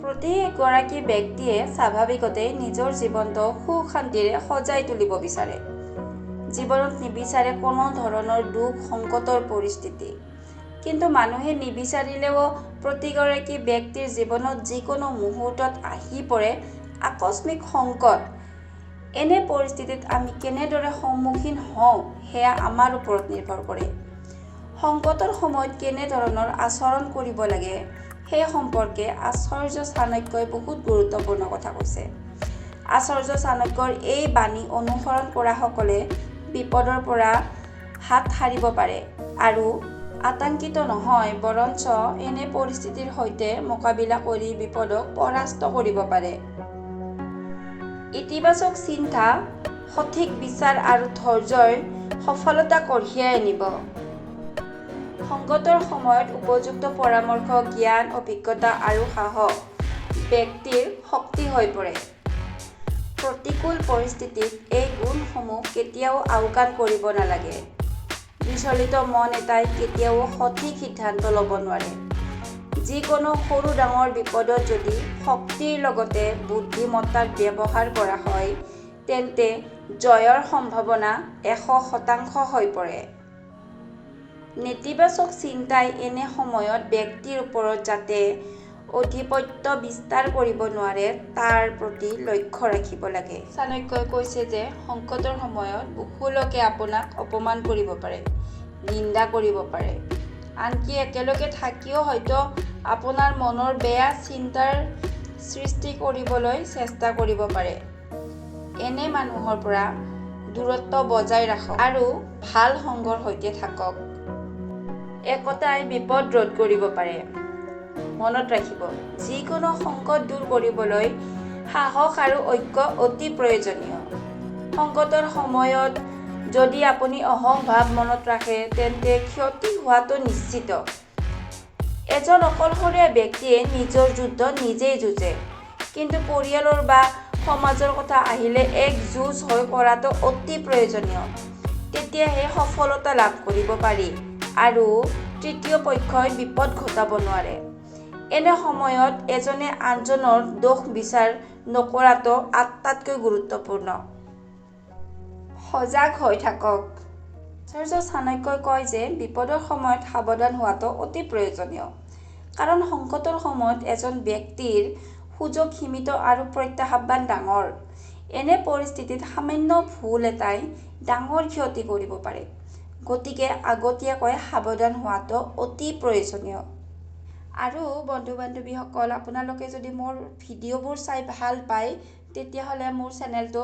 প্ৰতিগৰাকী ব্যক্তিয়ে স্বাভাৱিকতেই নিজৰ জীৱনটো সুখ শান্তিৰে সজাই তুলিব বিচাৰে। জীৱনত নিবিচাৰে কোনো ধৰণৰ দুখ সংকটৰ পৰিস্থিতি। কিন্তু মানুহে নিবিচাৰিলেও প্ৰতিগৰাকী ব্যক্তিৰ জীৱনত যিকোনো মুহূৰ্তত আহি পৰে আকস্মিক সংকট। এনে পৰিস্থিতিত আমি কেনেদৰে সন্মুখীন হওঁ সেয়া আমাৰ ওপৰত নিৰ্ভৰ কৰে। সংকটৰ সময়ত কেনেধৰণৰ আচৰণ কৰিব লাগে সেই সম্পৰ্কে আচাৰ্য চাণক্যই বহুত গুৰুত্বপূৰ্ণ কথা কৈছে। আচাৰ্য চাণক্যৰ এই বাণী অনুসৰণ কৰাসকলে বিপদৰ পৰা হাত সাৰিব পাৰে আৰু আতংকিত নহয়, বৰঞ্চ এনে পৰিস্থিতিৰ সৈতে মোকাবিলা কৰি বিপদক পৰাস্ত কৰিব পাৰে। ইতিবাচক চিন্তা, সঠিক বিচাৰ আৰু ধৈৰ্যই সফলতা কঢ়িয়াই আনিব। সংকটৰ সময়ত উপযুক্ত পৰামৰ্শ, জ্ঞান, অভিজ্ঞতা আৰু সাহস ব্যক্তিৰ শক্তি হৈ পৰে। প্ৰতিকূল পৰিস্থিতিত এই গুণসমূহ কেতিয়াও আওকাণ কৰিব নালাগে। বিচলিত মন এটাই কেতিয়াও সঠিক সিদ্ধান্ত ল'ব নোৱাৰে। যিকোনো সৰু ডাঙৰ বিপদত যদি শক্তিৰ লগতে বুদ্ধিমত্তাৰ ব্যৱহাৰ কৰা হয়, তেন্তে জয়ৰ সম্ভাৱনা 100% হৈ পৰে। নেতিবাচক চিন্তাই এনে সময়ত ব্যক্তিৰ ওপৰত যাতে আধিপত্য বিস্তাৰ কৰিব নোৱাৰে তাৰ প্ৰতি লক্ষ্য ৰাখিব লাগে। চাণক্যই কৈছে যে সংকটৰ সময়ত বহু লোকে আপোনাক অপমান কৰিব পাৰে, নিন্দা কৰিব পাৰে। আনকি একেলগে থাকিও হয়তো আপোনাৰ মনৰ বেয়া চিন্তাৰ সৃষ্টি কৰিবলৈ চেষ্টা কৰিব পাৰে। এনে মানুহৰ পৰা দূৰত্ব বজাই ৰাখক আৰু ভাল সংগৰ সৈতে থাকক। একতাই বিপদ ৰোধ কৰিব পাৰে। মনত ৰাখিব, যিকোনো সংকট দূৰ কৰিবলৈ সাহস আৰু ঐক্য অতি প্ৰয়োজনীয়। সংকটৰ সময়ত যদি আপুনি অহংভাৱ মনত ৰাখে তেন্তে ক্ষতি হোৱাটো নিশ্চিত। এজন অকলশৰীয়া ব্যক্তিয়ে নিজৰ যুদ্ধ নিজেই যুঁজে, কিন্তু পৰিয়ালৰ বা সমাজৰ কথা আহিলে একজোট হৈ কৰাটো অতি প্ৰয়োজনীয়। তেতিয়াহে সফলতা লাভ কৰিব পাৰি আৰু তৃতীয় পক্ষই বিপদ ঘটাব নোৱাৰে। এনে সময়ত এজনে আনজনৰ দোষ বিচাৰ নকৰাটো আটাইতকৈ গুৰুত্বপূৰ্ণ। সজাগ হৈ থাকক। আচাৰ্য চাণক্যই কয় যে বিপদৰ সময়ত সাৱধান হোৱাটো অতি প্ৰয়োজনীয়। কাৰণ সংকটৰ সময়ত এজন ব্যক্তিৰ সুযোগ সীমিত আৰু প্ৰত্যাহ্বান ডাঙৰ। এনে পৰিস্থিতিত সামান্য ভুল এটাই ডাঙৰ ক্ষতি কৰিব পাৰে। গতিকে আগতীয়াকৈ সাৱধান হোৱাটো অতি প্ৰয়োজনীয়। আৰু বন্ধু-বান্ধৱীসকল, আপোনালোকে যদি মোৰ ভিডিঅ'বোৰ চাই ভাল পায় তেতিয়াহ'লে মোৰ চেনেলটো